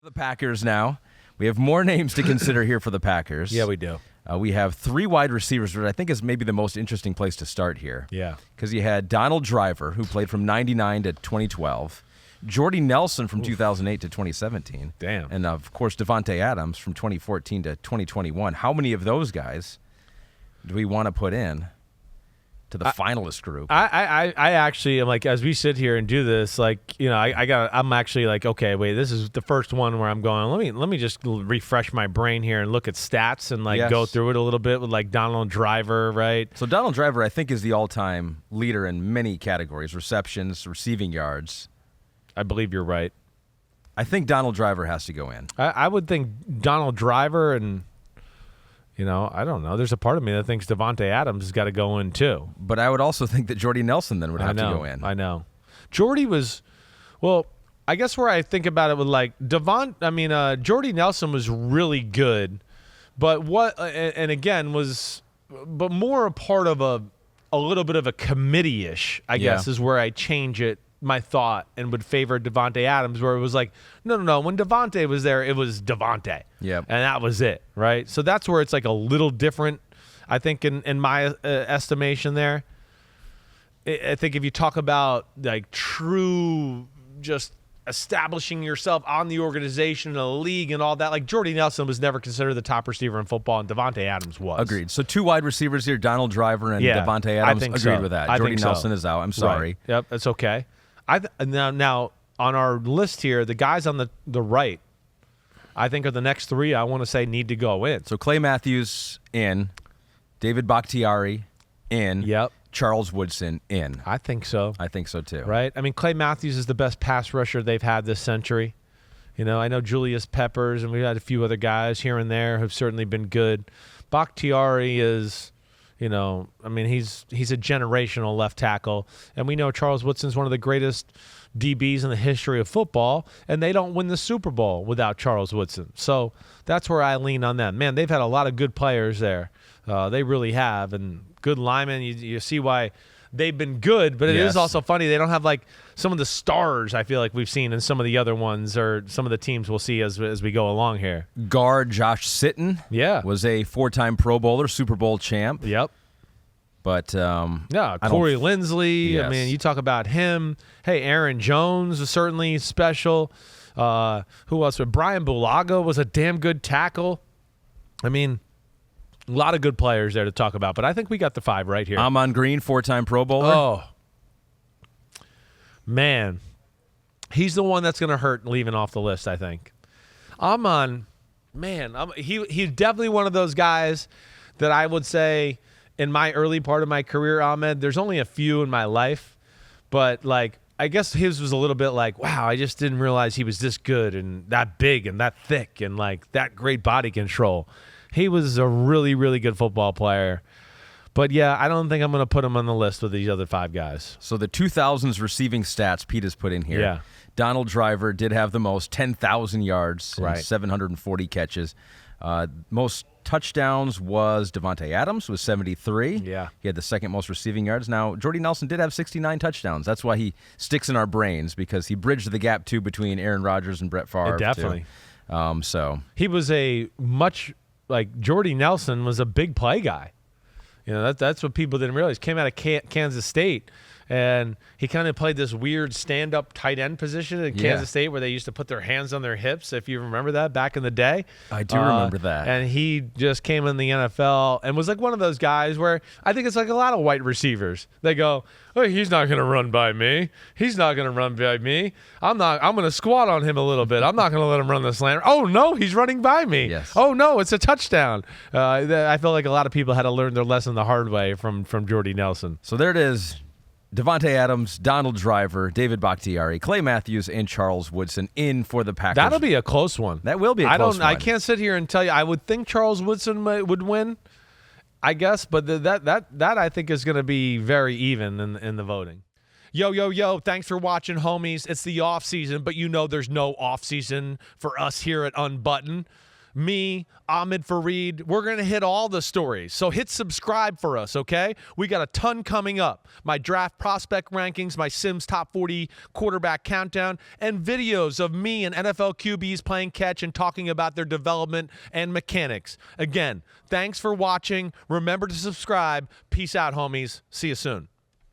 The Packers now. We have more names to consider here for the Packers. Yeah, we do. We have 3 wide receivers, which I think is maybe the most interesting place to start here. Yeah. Because you had Donald Driver, who played from 99 to 2012. Jordy Nelson from 2008 to 2017. Damn. And, of course, Davante Adams from 2014 to 2021. How many of those guys do we want to put in to the finalist group? I actually am like, as we sit here and do this, like, you know, I'm actually like, okay, wait, this is the first one where I'm going, let me just refresh my brain here and look at stats and like go through it a little bit with like Donald Driver, right? So Donald Driver, I think, is the all-time leader in many categories: receptions, receiving yards. I believe you're right. I think Donald Driver has to go in. I would think Donald Driver and, you know, I don't know. There's a part of me that thinks Davante Adams has got to go in too. But I would also think that Jordy Nelson then would have to go in. I know. Jordy was, well, I guess where I think about it with like Jordy Nelson was really good, but but more a part of a little bit of a committee-ish, I guess, is where I change it. My thought and would favor Davante Adams, where it was like, no. When Davante was there, it was Davante. Yep. And that was it, right? So that's where it's like a little different, I think, in my estimation there. I think if you talk about like true just establishing yourself on the organization, in the league and all that, like Jordy Nelson was never considered the top receiver in football, and Davante Adams was. Agreed. So 2 wide receivers here, Donald Driver and Davante Adams. I think Agreed with that. Jordy Nelson is out. I'm sorry. Right. Yep, that's okay. Now on our list here, the guys on the right, I think are the next 3 I want to say need to go in. So Clay Matthews in, David Bakhtiari in, Yep. Charles Woodson in. I think so. I think so too. Right? I mean, Clay Matthews is the best pass rusher they've had this century. You know, I know Julius Peppers, and we've had a few other guys here and there who've certainly been good. Bakhtiari is, you know, I mean, he's a generational left tackle, and we know Charles Woodson's one of the greatest DBs in the history of football, and they don't win the Super Bowl without Charles Woodson. So that's where I lean on them. Man, they've had a lot of good players there. They really have, and good linemen. You see why they've been good, but it is also funny they don't have like some of the stars I feel like we've seen in some of the other ones or some of the teams we'll see as we go along here. Guard Josh Sitton was a 4-time Pro Bowler, Super Bowl champ. Yep. But Corey Linsley. I mean, you talk about him. Hey, Aaron Jones was certainly special. Who else? Brian Bulaga was a damn good tackle. I mean, a lot of good players there to talk about, but I think we got the 5 right here. Amon Green, 4-time Pro Bowler. Oh, man. He's the one that's going to hurt leaving off the list, I think. Amon, man, he's definitely one of those guys that I would say in my early part of my career, Ahmed, there's only a few in my life, but like I guess his was a little bit like, wow, I just didn't realize he was this good and that big and that thick and like that great body control. He was a really, really good football player. But, yeah, I don't think I'm going to put him on the list with these other 5 guys. So the 2000s receiving stats Pete has put in here. Yeah. Donald Driver did have the most, 10,000 yards, and 740 catches. Most touchdowns was Davante Adams with 73. Yeah. He had the second most receiving yards. Now, Jordy Nelson did have 69 touchdowns. That's why he sticks in our brains, because he bridged the gap, too, between Aaron Rodgers and Brett Favre. Definitely. So he was like Jordy Nelson was a big play guy. You know, that's what people didn't realize. Came out of Kansas State, and he kind of played this weird stand-up tight end position in Kansas State where they used to put their hands on their hips, if you remember that back in the day. I do remember that. And he just came in the NFL and was like one of those guys where I think it's like a lot of white receivers. They go, oh, he's not going to run by me. He's not going to run by me. I'm going to squat on him a little bit. I'm not going to let him run the slant. Oh, no, he's running by me. Yes. Oh, no, it's a touchdown. I feel like a lot of people had to learn their lesson the hard way from Jordy Nelson. So there it is. Davante Adams, Donald Driver, David Bakhtiari, Clay Matthews, and Charles Woodson in for the Packers. That'll be a close one. That will be a close one. I can't sit here and tell you. I would think Charles Woodson would win, I guess, but that I think is going to be very even in the voting. Yo, thanks for watching, homies. It's the off season, but you know there's no off season for us here at Unbuttoned. me, Ahmed Fareed. We're going to hit all the stories. So hit subscribe for us, okay? We got a ton coming up. My draft prospect rankings, my Simms top 40 quarterback countdown, and videos of me and NFL QBs playing catch and talking about their development and mechanics. Again, thanks for watching. Remember to subscribe. Peace out, homies. See you soon.